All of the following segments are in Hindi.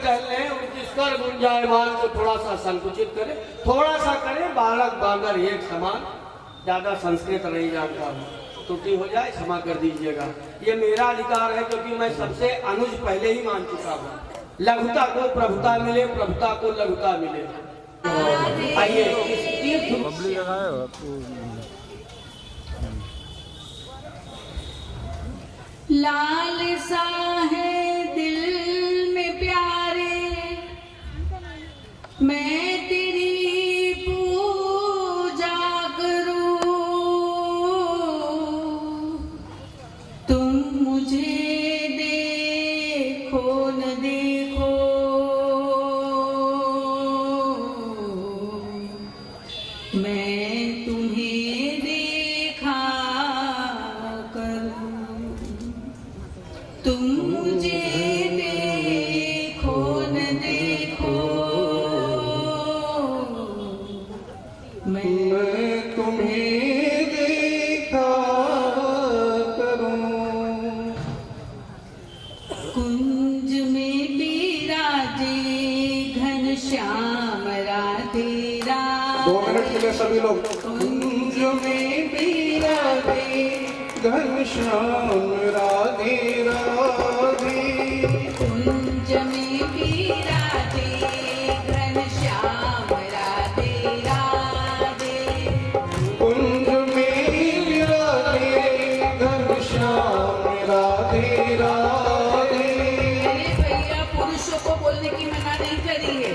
टहल रहे हैं, जिसकर गुंजायमान को थोड़ा सा संकुचित करे, थोड़ा सा करे, बालक बांदर एक समान। ज्यादा संस्कृत नहीं जानता हूँ, त्रुटि हो जाए क्षमा कर दीजिएगा। ये मेरा अधिकार है, क्योंकि मैं सबसे अनुज पहले ही मान चुका हूँ। लघुता को प्रभुता मिले, प्रभुता को लघुता मिले। आइए इस तीर्थ लाल सा है दिल में प्यारे, मैं तेरी पूजा करूं, तुम मुझे देखो न देखो, मैं तुम्हें देखा करूं, तुम मुझे देखो न देखो, मैं तुम्हें देखा करूं। कुंज में बिराजे घनश्याम राधे राधे। 2 मिनट के लिए सभी लोग। कुंज में बिराजे घनश्याम राधे राधे, कुंज में बिराजे घनश्याम राधे राधे, कुंज में बिराजे घनश्याम राधे राधे। अरे भैया, पुरुषों को बोलने की मना नहीं करी है।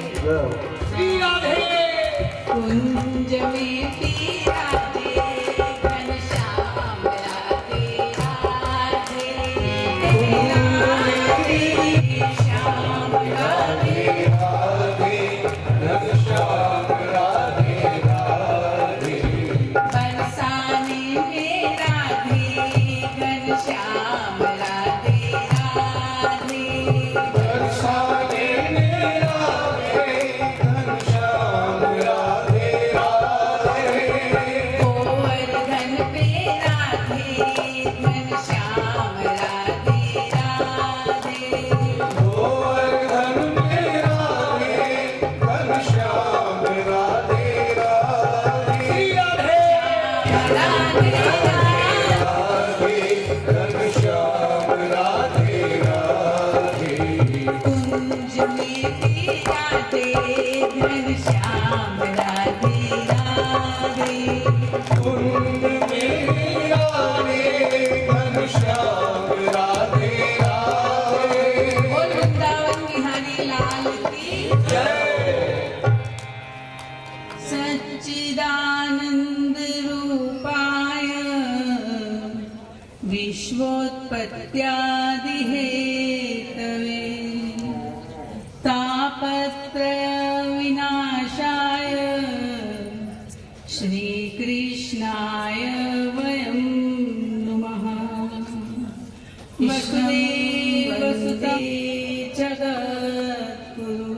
कुंज में बिराजे घनश्याम राधे राधे, श्याम राधे राधे घनश्याम राधे राधे, बरसाने में राधे घनश्याम राधे राधे, बरसाने में राधे घनश्याम राधे राधे, गोवर्धन पे राधे घनश्याम राधे राधे, गोवर्धन में राधे घनश्याम राधे राधे, राधे राधे घनश्याम राधे राधे, कुंज में बिराजे घनश्याम राधे राधे, कुंज में राधे घनश्याम राधे राधे। बोल वृंदावन बिहारी लाल की सच्चिदानंद रूपाय विश्वोत्पत्त्यादि हेतवे, तापत्रय विनाशाय श्री कृष्णाय वयं नमः। वसुदेव जगद्गुरु।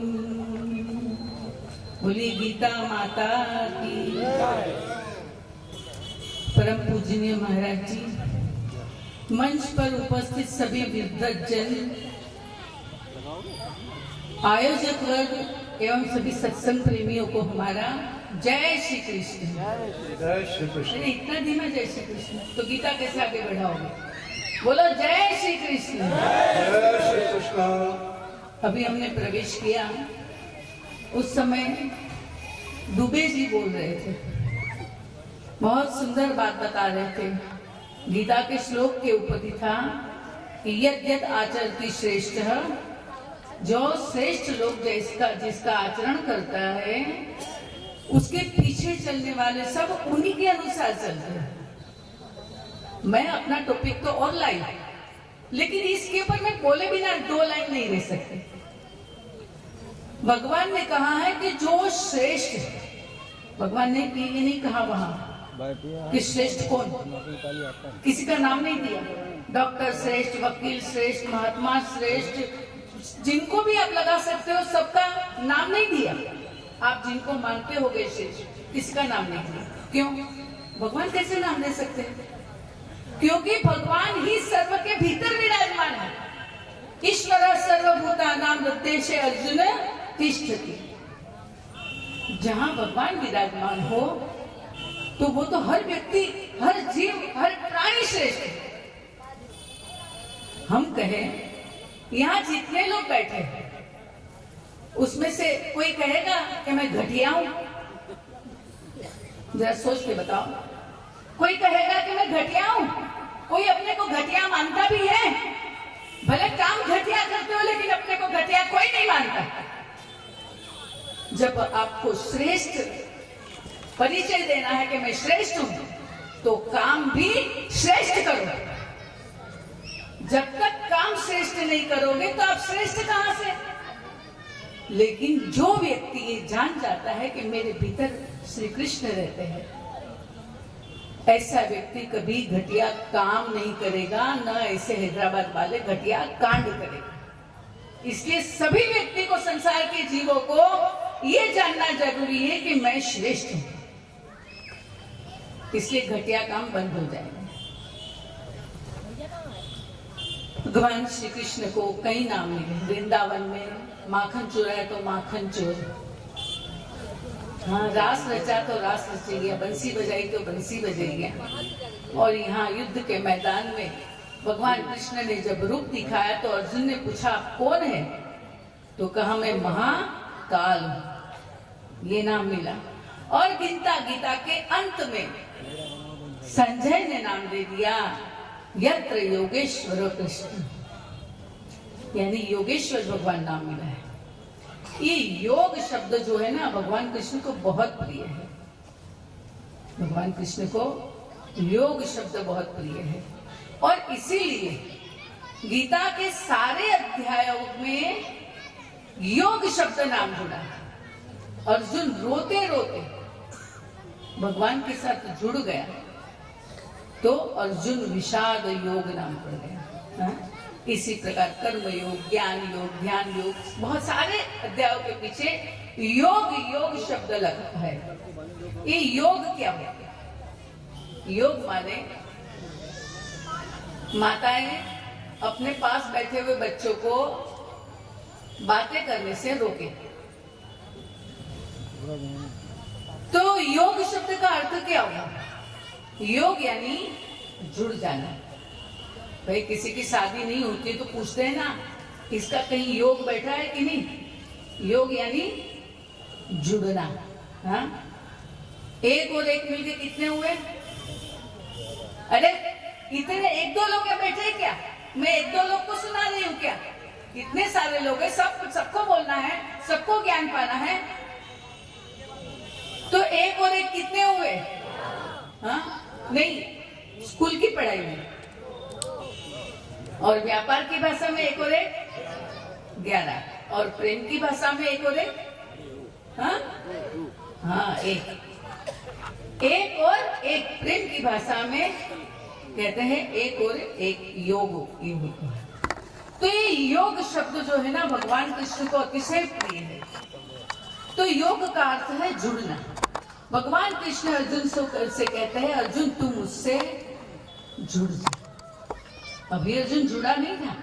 बोली गीता माता की। परम पूजनीय महाराज जी, मंच पर उपस्थित सभी विद्वज्जन, आयोजक वर्ग एवं सभी सत्संग प्रेमियों को हमारा जय श्री कृष्ण। जय श्री कृष्ण। अरे इतना धीमा जय श्री कृष्ण, तो गीता कैसे आगे बढ़ाओगे? बोलो जय श्री कृष्ण। जय श्री कृष्ण। अभी हमने प्रवेश किया, उस समय दुबे जी बोल रहे थे, बहुत सुंदर बात बता रहे थे। गीता के श्लोक के ऊपर ही था कि यद यद आचरति श्रेष्ठ, जो श्रेष्ठ लोग जिसका आचरण करता है, उसके पीछे चलने वाले सब उन्हीं के अनुसार चलते हैं। मैं अपना टॉपिक तो और लाई, लेकिन इसके ऊपर मैं बोले बिना 2 लाइन नहीं रह सकती। भगवान ने कहा है कि जो श्रेष्ठ, भगवान ने ये नहीं कहा वहां कि श्रेष्ठ कौन, किसी का नाम नहीं दिया। डॉक्टर श्रेष्ठ, वकील श्रेष्ठ, महात्मा श्रेष्ठ, जिनको भी आप लगा सकते हो, सबका नाम नहीं दिया। आप जिनको मानते हो गए श्रेष्ठ, किसी का नाम नहीं दिया। क्यों? भगवान कैसे नाम दे सकते हैं? क्योंकि भगवान ही सर्व के भीतर विराजमान है। ईश्वर सर्वभूतानां हृदय अर्जुन तिष्ठति। जहां भगवान विराजमान हो तो वो तो हर व्यक्ति, हर जीव, हर प्राणी श्रेष्ठ है। हम कहें यहाँ जितने लोग बैठे हैं उसमें से कोई कहेगा कि मैं घटिया हूं? जरा सोच के बताओ। कोई कहेगा कि मैं घटिया हूं? कोई अपने को घटिया मानता भी है? भले काम घटिया करते हो लेकिन अपने को घटिया कोई नहीं मानता। जब आपको श्रेष्ठ परिचय देना है कि मैं श्रेष्ठ हूं तो काम भी श्रेष्ठ करो। जब तक काम श्रेष्ठ नहीं करोगे तो आप श्रेष्ठ कहां से? लेकिन जो व्यक्ति ये जान जाता है कि मेरे भीतर श्री कृष्ण रहते हैं, ऐसा व्यक्ति कभी घटिया काम नहीं करेगा, न ऐसे हैदराबाद वाले घटिया कांड करेगा। इसलिए सभी व्यक्ति को, संसार के जीवों को ये जानना जरूरी है कि मैं श्रेष्ठ हूं। इसलिए घटिया काम बंद हो जाएगा। भगवान श्री कृष्ण को कई नाम मिले। वृंदावन में माखन चुराया तो माखन चोर, हाँ, रास रचा तो रास रचैया, बंसी बजाई तो बंसी बजैया। और यहाँ युद्ध के मैदान में भगवान कृष्ण ने जब रूप दिखाया तो अर्जुन ने पूछा आप कौन है? तो कहा मैं महाकाल हूं। ये नाम मिला। और गीता के अंत में संजय ने नाम दे दिया यत्र योगेश्वर कृष्ण, यानी योगेश्वर भगवान नाम मिला है। ये योग शब्द जो है ना भगवान कृष्ण को बहुत प्रिय है। भगवान कृष्ण को योग शब्द बहुत प्रिय है और इसीलिए गीता के सारे अध्यायों में योग शब्द नाम जुड़ा है। अर्जुन रोते रोते भगवान के साथ जुड़ गया तो अर्जुन विषाद योग नाम पड़ गया। हाँ? इसी प्रकार कर्म योग, ज्ञान योग, ध्यान योग, बहुत सारे अध्यायों के पीछे योग योग शब्द लगा है। ये योग क्या है? योग माने माताएं अपने पास बैठे हुए बच्चों को बातें करने से रोके। तो योग शब्द का अर्थ क्या होगा? योग यानी जुड़ जाना। भाई किसी की शादी नहीं होती तो पूछते हैं ना इसका कहीं योग बैठा है कि नहीं? योग यानी जुड़ना। हाँ? एक और एक मिलके कितने हुए? अरे इतने एक दो लोग बैठे हैं क्या? मैं एक दो लोग को सुना रही हूँ क्या? इतने सारे लोग हैं, सबको बोलना है, सबको ज्ञान पाना है। तो एक और एक कितने हुए? हाँ? नहीं, स्कूल की पढ़ाई में और व्यापार की भाषा में एक और एक 11 और प्रेम की भाषा में एक और एक, हाँ? हाँ, एक और एक प्रेम की भाषा में कहते हैं एक और एक योग। तो ये योग शब्द जो है ना भगवान कृष्ण को अतिशय प्रिय है। तो योग का अर्थ है जुड़ना। भगवान कृष्ण अर्जुन से कहते हैं अर्जुन तू मुझसे जुड़ जा। अभी अर्जुन जुड़ा नहीं था,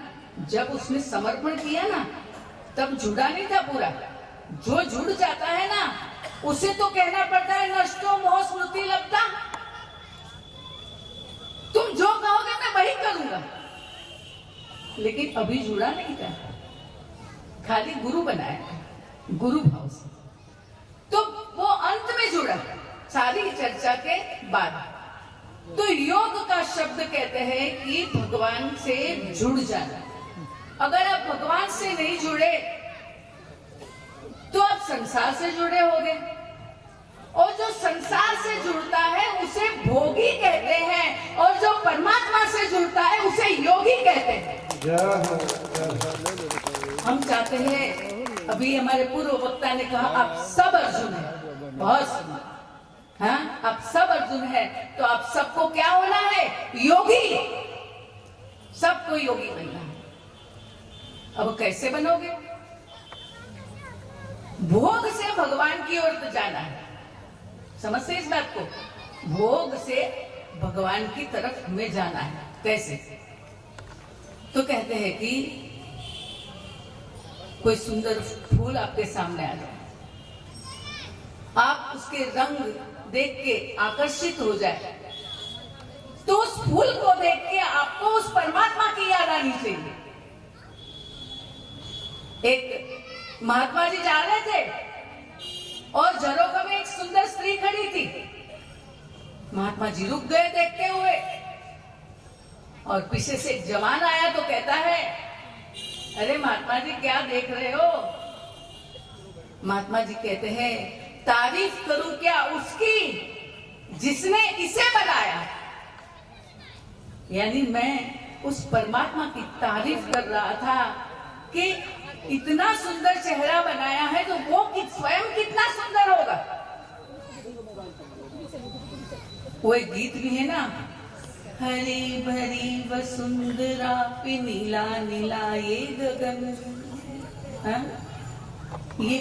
जब उसने समर्पण किया ना तब जुड़ा नहीं था पूरा। जो जुड़ जाता है ना उसे तो कहना पड़ता है नष्टो मोह स्मृति लब्धा, तुम जो कहोगे मैं वही करूंगा। लेकिन अभी जुड़ा नहीं था, खाली गुरु बनाया, गुरु भाव से। तो वो अंत में जुड़ा सारी चर्चा के बाद। तो योग का शब्द कहते हैं कि भगवान से जुड़ जाना। अगर आप भगवान से नहीं जुड़े तो आप संसार से जुड़े होंगे, और जो संसार से जुड़ता है उसे भोगी कहते हैं, और जो परमात्मा से जुड़ता है उसे योगी कहते हैं। हम चाहते हैं, अभी हमारे पूर्व वक्ता ने कहा आप सब अर्जुन हैं, बहुत सुना। हाँ, आप सब अर्जुन है तो आप सबको क्या होना है? योगी। सबको योगी बनना है। अब कैसे बनोगे? भोग से भगवान की ओर जाना है। समझते इस बात को? भोग से भगवान की तरफ हमें जाना है। कैसे? तो कहते हैं कि कोई सुंदर फूल आपके सामने आ जाए, आप उसके रंग देख के आकर्षित हो जाए, तो उस फूल को देख के आपको उस परमात्मा की याद आनी चाहिए। एक महात्मा जी जा रहे थे और झरोखे में एक सुंदर स्त्री खड़ी थी। महात्मा जी रुक गए देखते हुए, और पीछे से एक जवान आया तो कहता है, अरे महात्मा जी क्या देख रहे हो? महात्मा जी कहते हैं, तारीफ करूं क्या उसकी जिसने इसे बनाया। यानी मैं उस परमात्मा की तारीफ कर रहा था कि इतना सुंदर चेहरा बनाया है, तो वो स्वयं कितना सुंदर होगा। वो एक गीत भी है ना, हरी भरी वसुंधरा पे नीला नीला ये गगन। हाँ? ये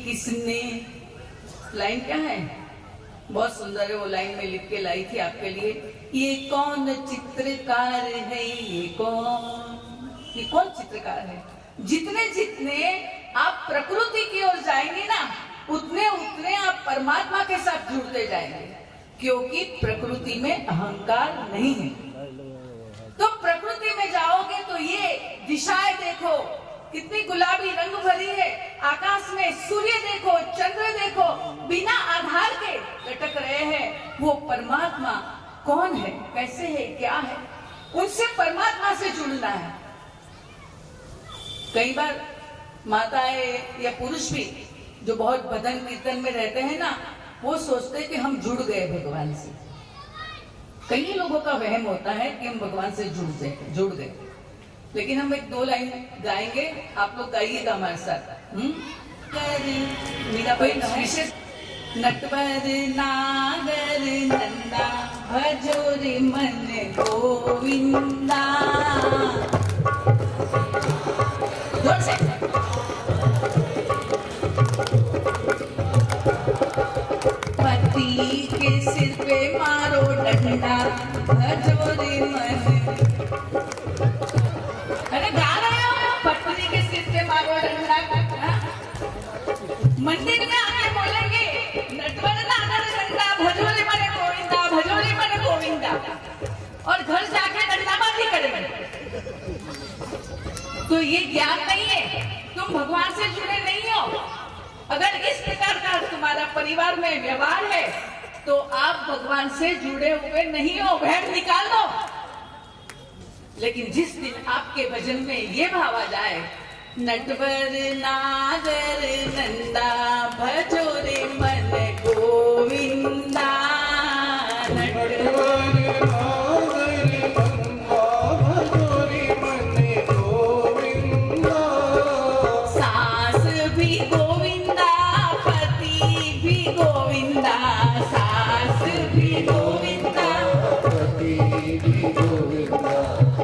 किसने लाइन क्या है, बहुत सुंदर है वो लाइन में लिख के लाई थी आपके लिए। ये कौन चित्रकार है, ये कौन चित्रकार है? जितने जितने आप प्रकृति की ओर जाएंगे ना, उतने उतने आप परमात्मा के साथ जुड़ते जाएंगे, क्योंकि प्रकृति में अहंकार नहीं है। तो प्रकृति में जाओगे तो ये दिशाएं देखो कितनी गुलाबी रंग भरी है, आकाश में सूर्य देखो, चंद्र देखो, बिना आधार के लटक रहे हैं। वो परमात्मा कौन है, कैसे है, क्या है, उनसे परमात्मा से जुड़ना है। कई बार माताएं या पुरुष भी जो बहुत भजन कीर्तन में रहते हैं ना, वो सोचते हैं कि हम जुड़ गए भगवान से। कई लोगों का वहम होता है कि हम भगवान से जुड़ गए। लेकिन हम एक 2 लाइन गाएंगे, आप लोग गाइएगा हमारे साथ। मेरा कोई विशेष नटवर नागर नंदा भजोरे मन गोविंदा। जोर से पति के सिर पे मारो डंडा भजोरे मन। अरे गा रहे हो, पत्नी के सिर पे मारो डंडा। मंदिर में आके बोलेंगे नटवर नागर डंडा भजोरे मन गोविंदा, भजोरे मन गोविंदा, और घर जाके डंडाबाजी करेंगे। तो ये ज्ञान नहीं है, तुम भगवान से जुड़े नहीं हो। अगर इस प्रकार का तुम्हारा परिवार में व्यवहार है तो आप भगवान से जुड़े हुए नहीं हो, वहम निकाल दो। लेकिन जिस दिन आपके भजन में ये भाव आ जाए, नटवर नागर नंदा भजोरे मन गोविंदा, नटवर नागर नंदा भजोरे मन गोविंदा। सास भी गोविंदा, पति भी गोविंदा, सास भी गोविंदा, पति भी गोविंदा।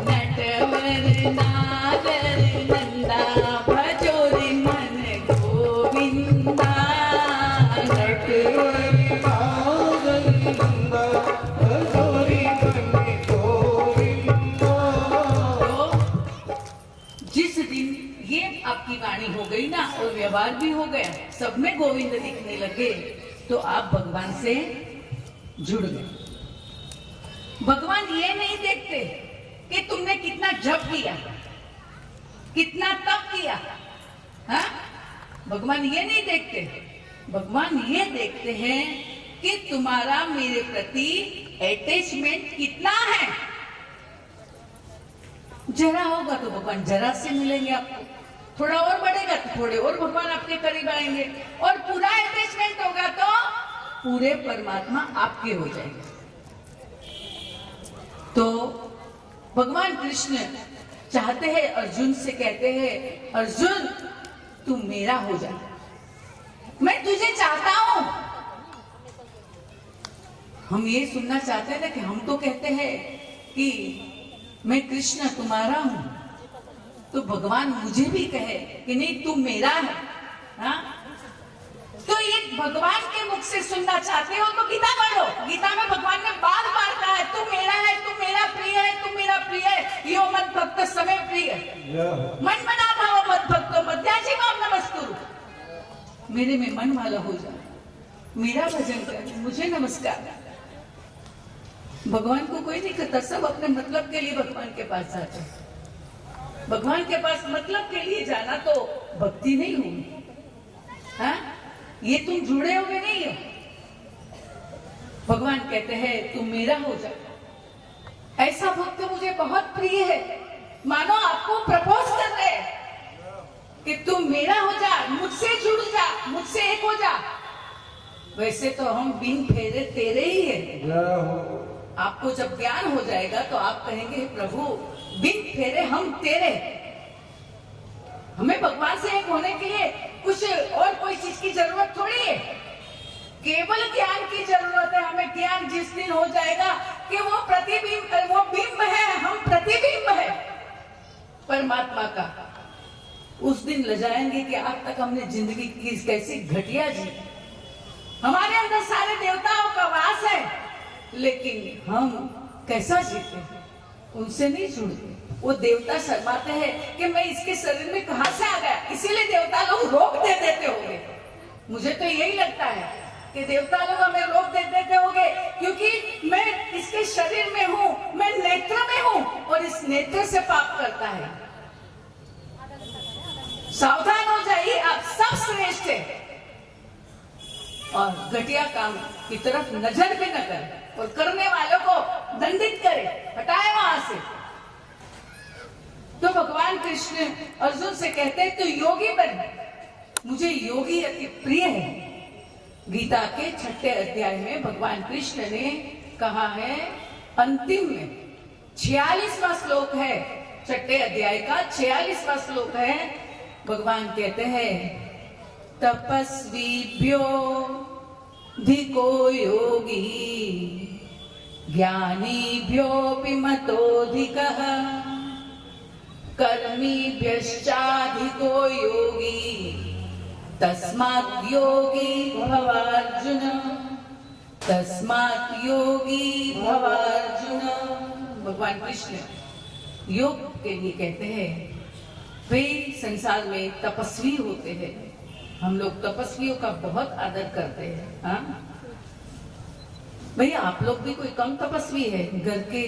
नटवर नागर नंदा भजोरे मन गोविंदा, नटवर नागर नंदा भजोरे मन गोविंदा। तो जिस दिन ये आपकी वाणी हो गई ना, और व्यवहार भी हो गया, सब में गोविंद दिखने लगे, तो आप भगवान से जुड़ गए। भगवान ये नहीं देखते कि तुमने कितना जप किया, कितना तप किया। हाँ? भगवान ये नहीं देखते। भगवान ये देखते हैं कि तुम्हारा मेरे प्रति अटैचमेंट कितना है। जरा होगा तो भगवान जरा से मिलेंगे आपको, थोड़ा और बढ़ेगा तो थोड़े और भगवान आपके करीब आएंगे, और पूरा अटैचमेंट होगा तो पूरे परमात्मा आपके हो जाएंगे। तो भगवान कृष्ण चाहते हैं, अर्जुन से कहते हैं, अर्जुन तू मेरा हो जा, मैं तुझे चाहता हूं। हम ये सुनना चाहते हैं ना कि हम तो कहते हैं कि मैं कृष्ण तुम्हारा हूं, तो भगवान मुझे भी कहे कि नहीं तू मेरा है। हाँ? तो ये भगवान के मुख से सुनना चाहते हो तो गीता पढ़ो। गीता में भगवान ने बार बार कहा है, तू मेरा है, तू मेरा प्रिय है, तू मेरा प्रिय है, यो मत भक्त समय प्रिय। मन मना भाव मत भक्तो मध्याजी भाव नमस्तुरु। मेरे में मन वाला हो जा, मेरा भजन कर, मुझे नमस्कार। भगवान को कोई नहीं करता, सब अपने मतलब के लिए भगवान के पास जाते हैं। भगवान के पास मतलब के लिए जाना तो भक्ति नहीं होगी। हाँ, ये तुम जुड़े हुए नहीं हो। भगवान कहते हैं तुम मेरा हो जा। ऐसा भक्त मुझे बहुत प्रिय है, मानो आपको प्रपोज कर रहे कि तुम मेरा हो जा, मुझसे जुड़ जा, मुझसे एक हो जा। वैसे तो हम बिन फेरे तेरे ही है। आपको जब ज्ञान हो जाएगा तो आप कहेंगे प्रभु बिन फेरे हम तेरे। हमें भगवान से एक होने के लिए कुछ और कोई चीज की जरूरत थोड़ी है, केवल ज्ञान की जरूरत है। हमें ज्ञान जिस दिन हो जाएगा कि वो प्रतिबिंब, वो बिंब है, हम प्रतिबिंब है परमात्मा का, उस दिन लजाएंगे कि आज तक हमने जिंदगी की कैसी घटिया जी। हमारे अंदर सारे देवताओं का वास है, लेकिन हम कैसा जीते हैं, उनसे नहीं जुड़ते। वो देवता शर्माते हैं कि मैं इसके शरीर में कहां से आ गया, इसीलिए देवता लोग रोक दे देते होंगे। मुझे तो यही लगता है कि देवता लोग हमें रोक दे देते होंगे, क्योंकि मैं इसके शरीर में हूं, मैं नेत्र में हूं और इस नेत्र से पाप करता है। सावधान हो जाइए, आप सब श्रेष्ठ है और घटिया काम की तरफ नजर भी न करें और करने वालों को दंडित करे, हटाए वहां से। तो भगवान कृष्ण अर्जुन से कहते हैं तो योगी बन, मुझे योगी अति प्रिय है। गीता के 6 अध्याय में भगवान कृष्ण ने कहा है, अंतिम में 46वां श्लोक है, 6 अध्याय का 46वां श्लोक है। भगवान कहते हैं तपस्वीभ्यो धिको योगी ज्ञानीभ्योऽपि मतोऽधिकः कर्मीभ्यश्चाधिको योगी तस्मात् योगी भवार्जुन, तस्मात् योगी भवार्जुन। भगवान कृष्ण योग के लिए कहते हैं वे संसार में तपस्वी होते हैं। हम लोग तपस्वियों का बहुत आदर करते हैं। हाँ भैया, आप लोग भी कोई कम तपस्वी है? घर के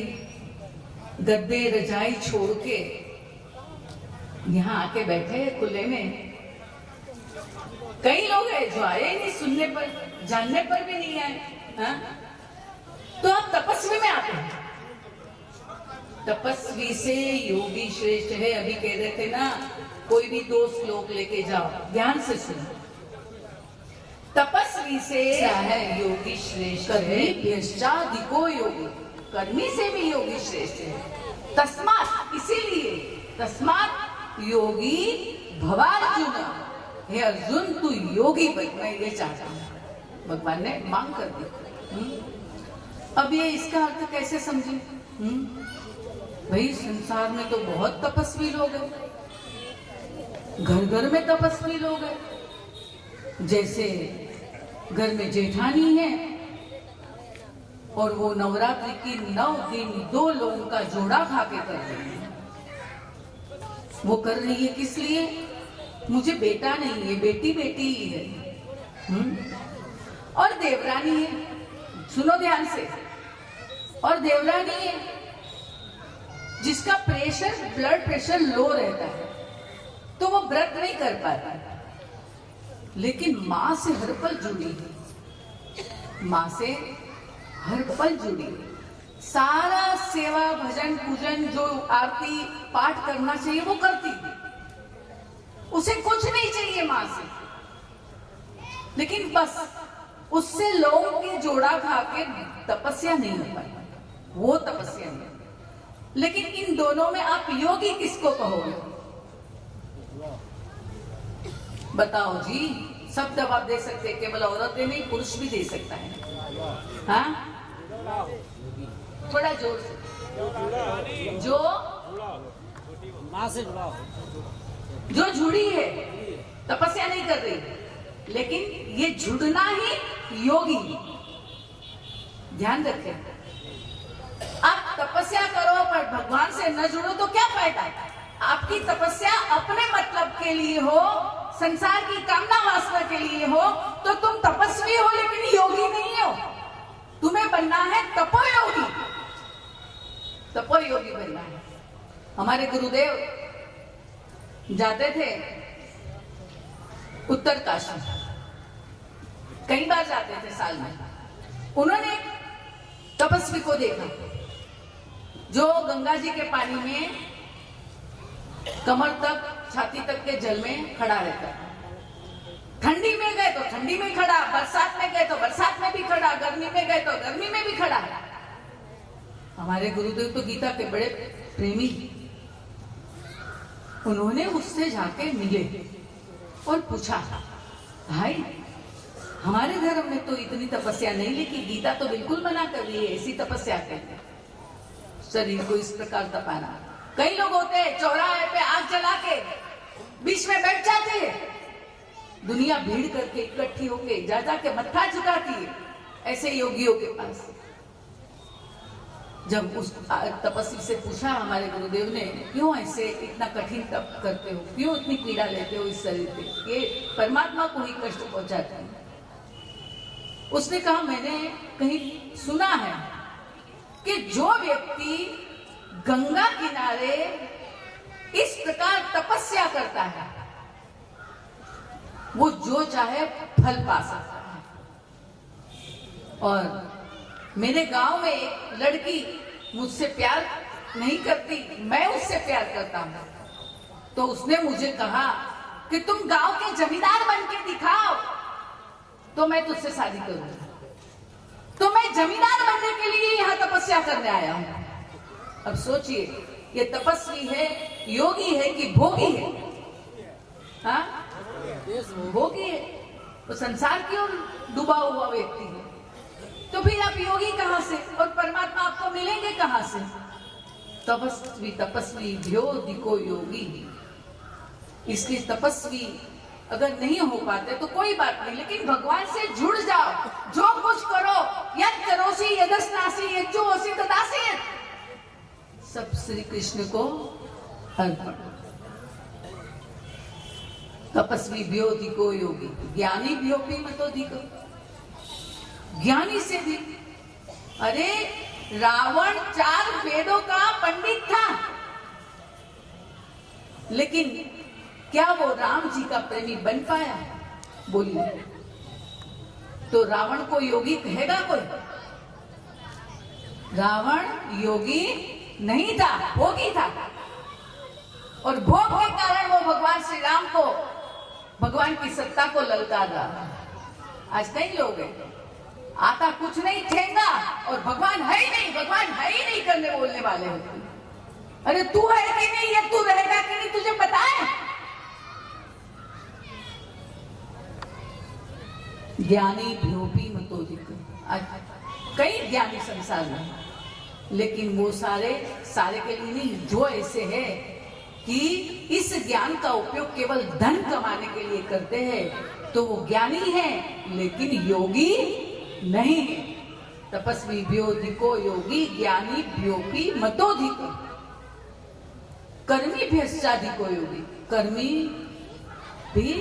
गद्दे रजाई छोड़ के यहाँ आके बैठे हैं खुले में। कई लोग हैं जो आए ही नहीं, सुनने पर जानने पर भी नहीं आए। हाँ? तो आप तपस्वी में आते हैं। तपस्वी से योगी श्रेष्ठ है। अभी कह रहे थे ना, कोई भी 2 श्लोक लेके जाओ, ध्यान से सुनो। तपस्वी से है योगी श्रेष्ठ है, यशाधिको योगी, कर्मी से भी योगी श्रेष्ठ है। तस्मात्, इसीलिए तस्मात् योगी भवार्जुन, हे अर्जुन तू योगी बन, मैं ये चाहता हूँ। भगवान ने मांग कर दी। अब ये इसका अर्थ कैसे समझे? भाई संसार में तो बहुत तपस्वी लोग हैं, घर घर में तपस्वी लोग हैं। जैसे घर में जेठानी है और वो नवरात्रि की 9 दिन 2 लोगों का जोड़ा खा के कर रही है। वो कर रही है किस लिए? मुझे बेटा नहीं है, बेटी बेटी ही है। और देवरानी है, सुनो ध्यान से, और देवरानी है जिसका प्रेशर, ब्लड प्रेशर लो रहता है, तो वो व्रत नहीं कर पाता, लेकिन माँ से हर पल जुड़ी है। माँ से हर पल जुड़ी है। सारा सेवा भजन पूजन जो आरती पाठ करना चाहिए वो करती है। उसे कुछ नहीं चाहिए माँ से, लेकिन बस उससे लोगों की जोड़ा खा के तपस्या नहीं हो पाई, वो तपस्या नहीं। लेकिन इन दोनों में आप योगी किसको कहोगे? बताओ जी। सब जवाब दे सकते हैं, केवल औरतें नहीं, पुरुष भी दे सकता है। हाँ, थोड़ा जोर से। जो माँ से जुड़ा, जो जुड़ी है, तपस्या नहीं कर रही, लेकिन ये जुड़ना ही योगी। ध्यान रखें, आप तपस्या करो पर भगवान से न जुड़ो तो क्या फायदा? आपकी तपस्या अपने मतलब के लिए हो, संसार की कामना वासना के लिए हो, तो तुम तपस्वी हो लेकिन योगी नहीं हो। तुम्हें बनना है तपोयोगी, तपोयोगी बनना है। हमारे गुरुदेव जाते थे उत्तर काशी, कई बार जाते थे साल में। उन्होंने तपस्वी को देखा जो गंगा जी के पानी में कमर तक, छाती तक के जल में खड़ा रहता है। ठंडी में गए तो ठंडी में खड़ा, बरसात में गए तो बरसात में भी खड़ा, गर्मी में गए तो गर्मी में भी खड़ा। हमारे गुरुदेव तो गीता के बड़े प्रेमी। उन्होंने उससे जाके मिले और पूछा, भाई हमारे धर्म में तो इतनी तपस्या नहीं, लेकिन गीता तो बिल्कुल मना कर रही है ऐसी तपस्या करने, शरीर को इस प्रकार तपाना। कई लोग होते हैं चौराहे पे आग जला के बीच में बैठ जाते हैं, दुनिया भीड़ करके इकट्ठी होके जा जाके मत्था झुकाती है ऐसे योगियों के पास। जब उस तपस्वी से पूछा हमारे गुरुदेव ने, क्यों ऐसे इतना कठिन तप करते हो, क्यों इतनी पीड़ा लेते हो इस शरीर पे, ये परमात्मा को ही कष्ट पहुंचाता है। उसने कहा, मैंने कहीं सुना है कि जो व्यक्ति गंगा किनारे इस प्रकार तपस्या करता है वो जो चाहे फल पा सकता है। और मेरे गांव में एक लड़की मुझसे प्यार नहीं करती, मैं उससे प्यार करता हूं, तो उसने मुझे कहा कि तुम गांव के जमींदार बन के दिखाओ तो मैं तुझसे शादी करूंगा। तो मैं जमींदार बनने के लिए यहां तपस्या करने आया हूं। अब सोचिए, ये तपस्वी है, योगी है कि भोगी है? हाँ, भोगी है। तो संसार की ओर डूबा हुआ व्यक्ति है, तो फिर आप योगी कहां से और परमात्मा आपको मिलेंगे कहां से? तपस्वी तपस्वी भ्यो दिको योगी। इसलिए तपस्वी अगर नहीं हो पाते तो कोई बात नहीं, लेकिन भगवान से जुड़ जाओ। जो कुछ करो, यद करोसी यदस्नासी यज्जोसी तदासी, सब श्री कृष्ण को अर्पण। तपस्वी भ्योधिको योगी, ज्ञानी भ्योपी मतोधिको। ज्ञानी से भी, अरे रावण 4 वेदों का पंडित था, लेकिन क्या वो राम जी का प्रेमी बन पाया? बोलिए। तो रावण को योगी कहेगा कोई? रावण योगी नहीं था, भोगी था। और भोग के कारण वो भगवान श्री राम को, भगवान की सत्ता को ललकार रहा। आज कई लोग हैं, आता कुछ नहीं ठेंगा और भगवान है ही नहीं, भगवान है ही नहीं करने बोलने वाले होते। अरे तू है कि नहीं, ये तू रहेगा कि नहीं, तुझे पता है? ज्ञानी भ्योपी मतोधिक। कई ज्ञानी संसार में, लेकिन वो सारे के लिए नहीं, जो ऐसे है कि इस ज्ञान का उपयोग केवल धन कमाने के लिए करते हैं, तो वो ज्ञानी है लेकिन योगी नहीं है। तपस्वी भ्योधिको योगी, ज्ञानी भ्योपी मतोधिको। कर्मी भ्यश्चाधिको योगी। कर्मी भी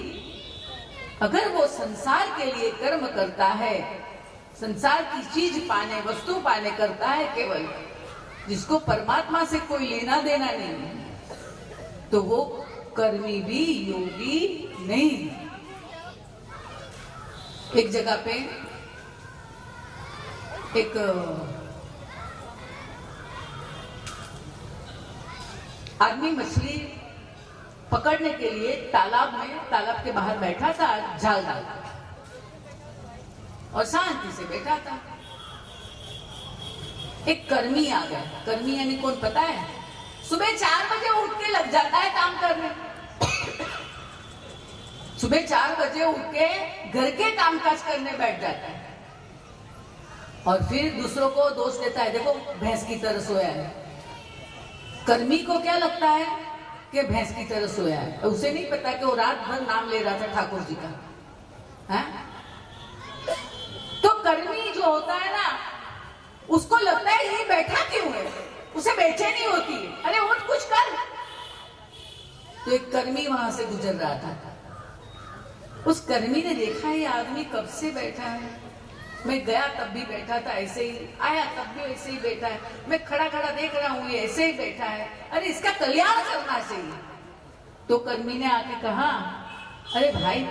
अगर वो संसार के लिए कर्म करता है, संसार की चीज पाने, वस्तु पाने करता है केवल, जिसको परमात्मा से कोई लेना देना नहीं है, तो वो कर्मी भी योगी नहीं। एक जगह पे एक आदमी मछली पकड़ने के लिए तालाब के बाहर बैठा था, जाल डाल और शांति से बैठा था। एक कर्मी आ गया। कर्मी यानी कौन पता है? सुबह 4 बजे उठ के लग जाता है काम करने। सुबह 4 बजे उठ के घर के कामकाज करने बैठ जाता है और फिर दूसरों को दोष देता है, देखो भैंस की तरह सोया है। कर्मी को क्या लगता है कि भैंस की तरह सोया है, उसे नहीं पता कि वो रात भर नाम ले रहा था ठाकुर जी का। है? तो कर्मी जो होता है ना, उसको लगता है ये बैठा क्यों है, उसे बेचैनी होती है, अरे उठ कुछ कर। तो एक कर्मी वहां से गुजर रहा था। उस कर्मी ने देखा ये आदमी कब से बैठा है, मैं गया तब भी बैठा था ऐसे ही, आया तब भी ऐसे ही बैठा है, मैं खड़ा खड़ा देख रहा हूँ ये ऐसे ही बैठा है, अरे इसका कल्याण करना चाहिए। तो कर्मी ने आके कहा, अरे भाई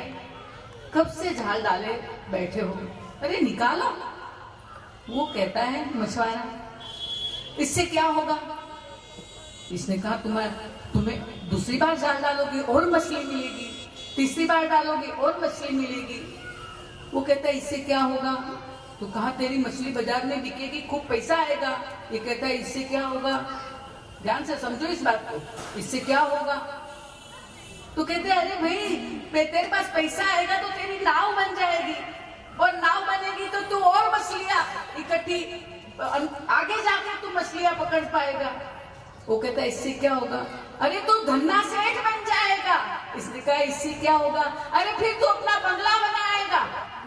कब से झाल डाले बैठे हो, अरे निकालो। वो कहता है मछुआरा, इससे क्या होगा? इसने कहा तुम्हें दूसरी बार जाल डालोगे और मछली मिलेगी, तीसरी बार डालोगे और मछली मिलेगी। वो कहता है इससे क्या होगा? तो कहा तेरी मछली बाजार में बिकेगी, खूब पैसा आएगा। ये कहता है इससे क्या होगा? ध्यान से समझो इस बात को, इससे क्या होगा? तो कहते हैं अरे भाई तेरे पास पैसा आएगा तो तेरी नाव बन जाएगी, और नाव बनेगी तो तू और मछलियां इकट्ठी आगे जाकर तू मछलियां पकड़ पाएगा। वो कहता है इससे क्या होगा? अरे तू धन्ना सेठ बन जाएगा। इसने कहा इससे क्या होगा? अरे फिर तू अपना बंगला बनाएगा,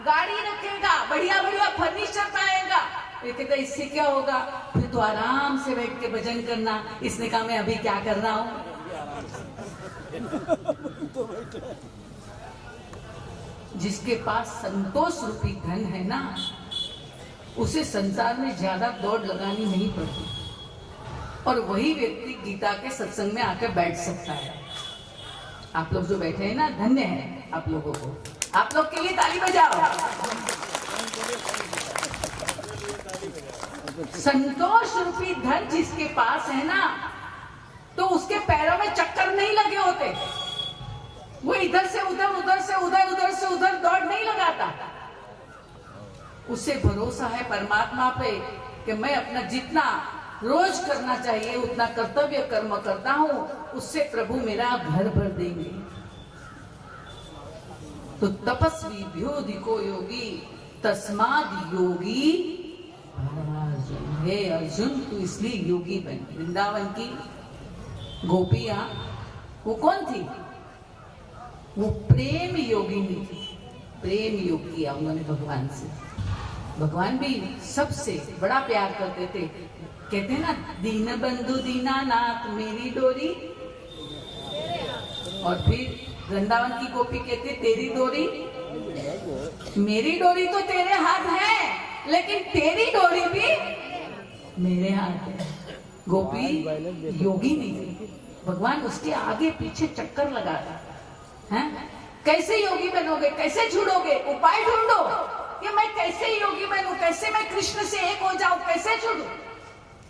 गाड़ी रखेगा, बढ़िया बढ़िया फर्नीचर पाएगा। ये कहता है इससे क्या होगा? फिर तू आराम से बैठ के भजन करना। इसने कहा मैं अभी क्या कर रहा हूं? जिसके पास संतोष रूपी धन है ना, उसे संसार में ज्यादा दौड़ लगानी नहीं पड़ती, और वही व्यक्ति गीता के सत्संग में आकर बैठ सकता है। आप लोग जो बैठे हैं ना, धन्य है आप लोगों को। आप लोग के लिए ताली बजाओ। संतोष रूपी धन जिसके पास है ना, तो उसके पैरों में चक्कर नहीं लगे होते, वो इधर से उधर, उधर से उधर, उधर से उधर दौड़ नहीं लगाता। उसे भरोसा है परमात्मा पे कि मैं अपना जितना रोज करना चाहिए उतना कर्तव्य कर्म करता हूं, उससे प्रभु मेरा घर भर देंगे। तो तपस्वी भ्योधिको योगी तस्माद योगी हे अर्जुन, तू इसलिए योगी बन। वृंदावन की गोपियां वो कौन थी? वो प्रेम योगिनी थी, प्रेम योग किया उन्होंने भगवान से। भगवान भी सबसे बड़ा प्यार करते थे। कहते हैं ना, दीन बंधु दीनानाथ मेरी डोरी, और फिर वृंदावन की गोपी कहते तेरी डोरी, मेरी डोरी तो तेरे हाथ है, लेकिन तेरी डोरी भी मेरे हाथ है। गोपी योगी नहीं थी, भगवान उसके आगे पीछे चक्कर लगा रहा है। कैसे योगी बनोगे, कैसे छुड़ोगे? उपाय ढूंढो कि मैं कैसे योगी बनूं, कैसे मैं कृष्ण से एक हो जाऊं, कैसे छुड़ूं।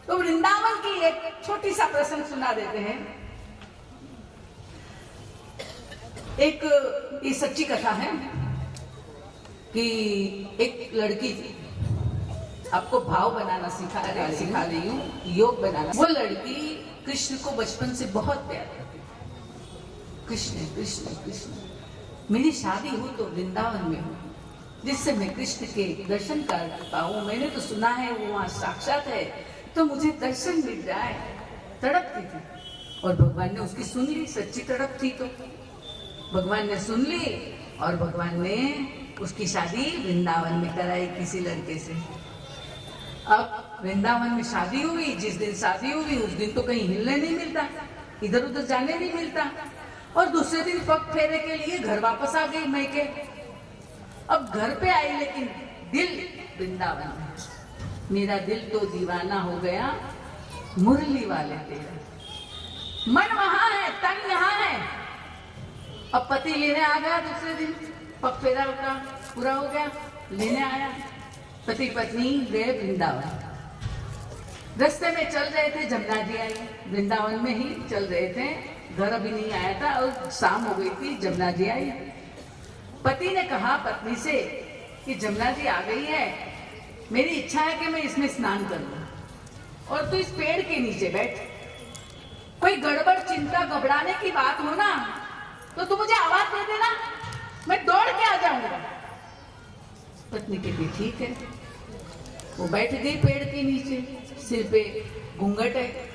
तो वृंदावन की एक छोटी सा प्रसंग सुना देते हैं। एक ये सच्ची कथा है कि एक लड़की थी, आपको भाव बनाना सिखा रही हूँ, योग बनाना। वो लड़की कृष्ण को बचपन से बहुत प्यार करती थी। कृष्ण कृष्ण कृष्ण। मेरी शादी हुई तो वृंदावन में हुई, जिससे मैं कृष्ण के दर्शन कर पाऊं। मैंने तो सुना है वो वहां साक्षात है, तो मुझे दर्शन मिल जाए, तड़पती थी। और भगवान ने उसकी सुन ली, सच्ची तड़प थी तो भगवान ने सुन ली, और भगवान ने उसकी शादी वृंदावन में कराई किसी लड़के से। अब वृंदावन में शादी हुई, जिस दिन शादी हुई उस दिन तो कहीं हिलने नहीं मिलता, इधर उधर जाने नहीं मिलता, और दूसरे दिन पग फेरे के लिए घर वापस आ गई मैके। अब घर पे आई, लेकिन दिल वृंदावन में। मेरा दिल तो दीवाना हो गया मुरली वाले तेरे, मन वहां है, तन यहाँ है। अब पति लेने आ गया दूसरे दिन, पग फेरा का पूरा हो गया, लेने आया। पति पत्नी गए वृंदावन। रास्ते में चल रहे थे, जमुना जी आई, वृंदावन में ही चल रहे थे, घर अभी नहीं आया था और शाम हो गई थी। जमुना जी आई। पति ने कहा पत्नी से कि जमुना जी आ गई है, मेरी इच्छा है कि मैं इसमें स्नान करूं, और तू इस पेड़ के नीचे बैठ। कोई गड़बड़ चिंता घबराने की बात हो ना तो तू मुझे आवाज दे देना, मैं दौड़ के आ जाऊंगा। पत्नी कहती ठीक है। वो बैठ गई पेड़ के नीचे, सिर पे घूंघट है,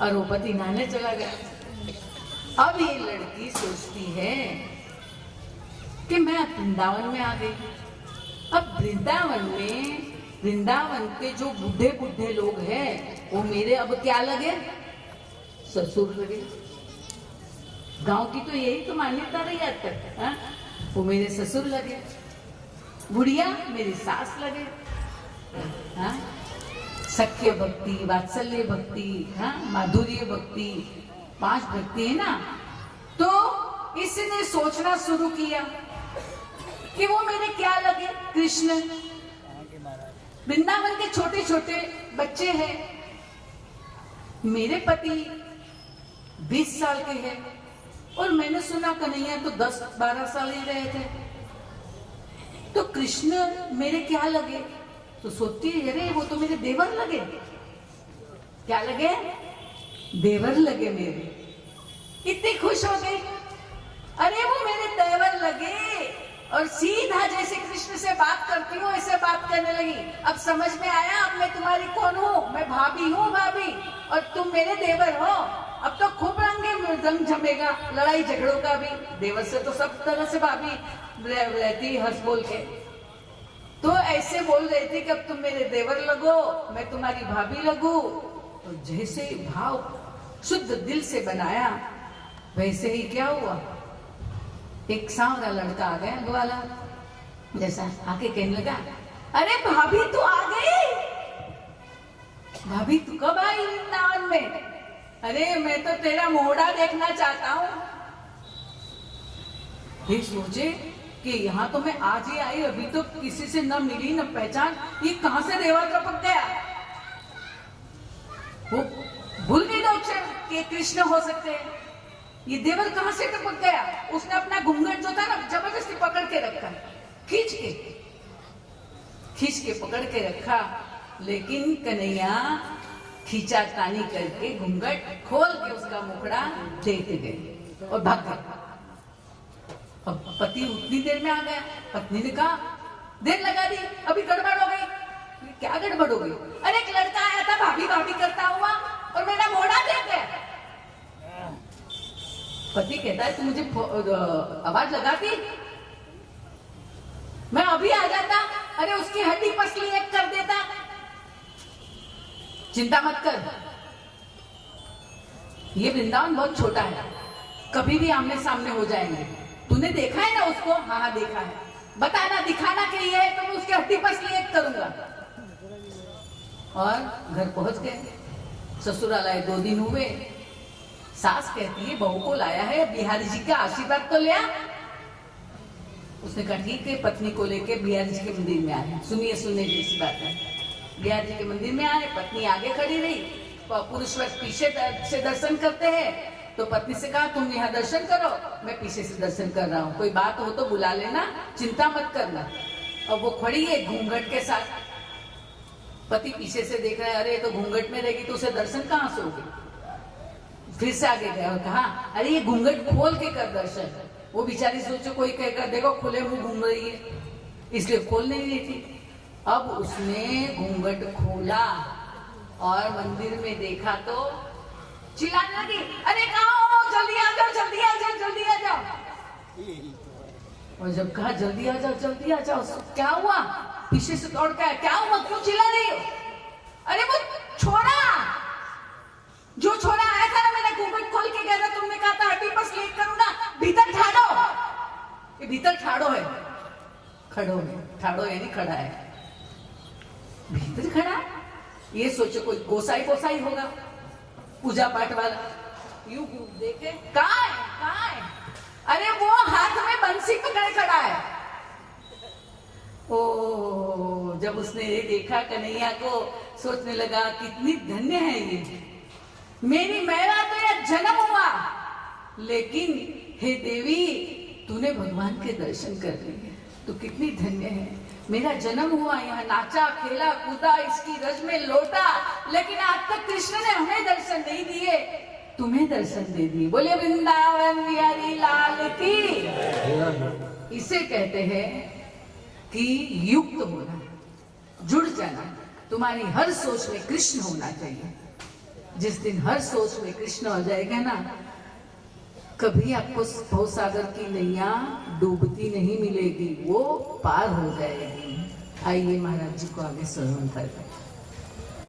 और वो पति नहाने चला गया। अब ये लड़की सोचती है कि मैं मैं वृंदावन में आ गई। अब वृंदावन के जो बूढ़े बूढ़े लोग हैं वो मेरे अब क्या लगे, ससुर लगे। गांव की तो यही तो मान्यता रही आज तक। हाँ? वो मेरे ससुर लगे, बुढ़िया मेरी सास लगे। हाँ? सख्य भक्ति, वात्सल्य भक्ति, हाँ? माधुर्य भक्ति, 5 भक्ति है ना। तो इसने सोचना शुरू किया कि वो मेरे क्या लगे, कृष्ण। वृंदावन के छोटे छोटे बच्चे हैं, मेरे पति 20 साल के हैं और मैंने सुना कन्हैया तो 10-12 साल ही रहे थे। तो कृष्ण मेरे क्या लगे, तो सोचती है अरे वो तो मेरे देवर लगे। क्या लगे, देवर लगे मेरे। इतनी खुश हो गई, अरे वो मेरे देवर लगे। और सीधा जैसे कृष्ण से बात करती हूँ ऐसे बात करने लगी। अब समझ में आया, अब मैं तुम्हारी कौन हूँ, मैं भाभी हूँ भाभी, और तुम मेरे देवर हो। अब तो खूब रंग जमेगा, लड़ाई झगड़ों का भी। देवर से तो सब तरह से भाभी रहती हंस बोल के। तो ऐसे बोल रही थी कि अब तुम मेरे देवर लगो, मैं तुम्हारी भाभी लगू। तो जैसे भाव शुद्ध दिल से बनाया वैसे ही क्या हुआ, एक सांवरा लड़का आ गया ग्वाला जैसा, आके कहने लगा अरे भाभी तू आ गई, भाभी तू कब आई वृंदावन में? अरे मैं तो तेरा मोहड़ा देखना चाहता हूँ। ये सोचे कि यहाँ तो मैं आज ही आई, अभी तो किसी से न मिली न पहचान, ये कहां से देवा टपक गया। वो भूल गई ना कि कृष्ण हो सकते हैं, ये देवर कहां से टपक गया। उसने अपना घूंघट जो था ना जबरदस्ती पकड़ के रखा, खींच के पकड़ के रखा। लेकिन कन्हैया खींचातानी करके घूंघट खोल के उसका मुखड़ा देते गए और भाग गए। अब पति उतनी देर में आ गया। पत्नी ने कहा देर लगा दी, अभी गड़बड़ हो गई। क्या गड़बड़ हो गई? अरे एक लड़का आया था भाभी भाभी करता हुआ और मेरा मोड़ा दे गया। पति कहता है तू मुझे आवाज लगाती, मैं अभी आ जाता। अरे उसकी हड्डी पसली एक कर देता। चिंता मत कर, ये वृंदावन बहुत छोटा है, कभी भी आमने सामने हो जाएंगे। तूने देखा है ना उसको? हाँ देखा है। बताना, दिखाना कि ये है तो मैं उसकी हड्डी पसली एक करूंगा। और घर पहुंच गए, ससुराल आए 2 दिन हुए। सास कहती है बहू को लाया है, बिहारी जी का आशीर्वाद तो लिया। उसने कहा ठीक है, पत्नी को लेके बिहारी जी के मंदिर में आए। सुनिए जैसी बात है। बिहारी जी के मंदिर में आए, पत्नी आगे खड़ी रही, पुरुष वर्ग पीछे से दर्शन करते हैं। तो पत्नी से कहा तुम यहाँ दर्शन करो, मैं पीछे से दर्शन कर रहा हूँ, कोई बात हो तो बुला लेना, चिंता मत करना। और वो खड़ी है घूंघट के साथ। पति पीछे से देख रहा है, अरे तो घूंघट में रहेगी तो उसे दर्शन कहाँ से होगी। फिर से आगे गया और कहा अरे ये घूंघट खोल के कर दर्शन। वो बेचारी सोचो कोई कहकर देखो खुले मुंह घूम रही है, इसलिए खोल नहीं रही थी। अब उसने घूंघट खोला और मंदिर में देखा तो चिल्लाने लगी अरे कहाँ हो, जल्दी आ जाओ, जल्दी आ जाओ, जल्दी आ जाओ। और जब कहा जल्दी आ जाओ, जल्दी आ जाओ, क्या हुआ? पीछे से दौड़ के क्या हुआ, क्यों चिल्ला रही हो? अरे वो छोड़ा, जो छोरा आया था ना, मैंने घूंघट खोल के गया था, तुमने कहा था हड्डी पर स्लिप करूंगा, भीतर ठाड़ो। ये भीतर ठाड़ो है, खड़ो है, ठाड़ो यानी खड़ा है, भीतर खड़ा है। ये सोचो कोई गोसाई होगा, पूजा पाठ वाला। यूं देखे कहाँ है? अरे वो हाथ में बंसी पकड़े खड़ा है। ओ, जब उसने ये देखा कन्हैया को, सोचने लगा कितनी धन्य है ये, मेरी मेरा तो यह जन्म हुआ, लेकिन हे देवी तूने भगवान के दर्शन कर लिए, तो कितनी धन्य है। मेरा जन्म हुआ, यहाँ नाचा खेला कूदा, इसकी रज में लौटा, लेकिन आज तक कृष्ण ने हमें दर्शन नहीं दिए, तुम्हें दर्शन दे दिए। बोले वृंदावन बिहारी लाल की। इसे कहते हैं कि युक्त होना, जुड़ जाना। तुम्हारी हर सोच में कृष्ण होना चाहिए। जिस दिन हर सोच में कृष्ण हो जाएगा ना, कभी आपको भवसागर की नैया डूबती नहीं मिलेगी, वो पार हो जाएगी। आइए महाराज जी को आगे स्मरण करें।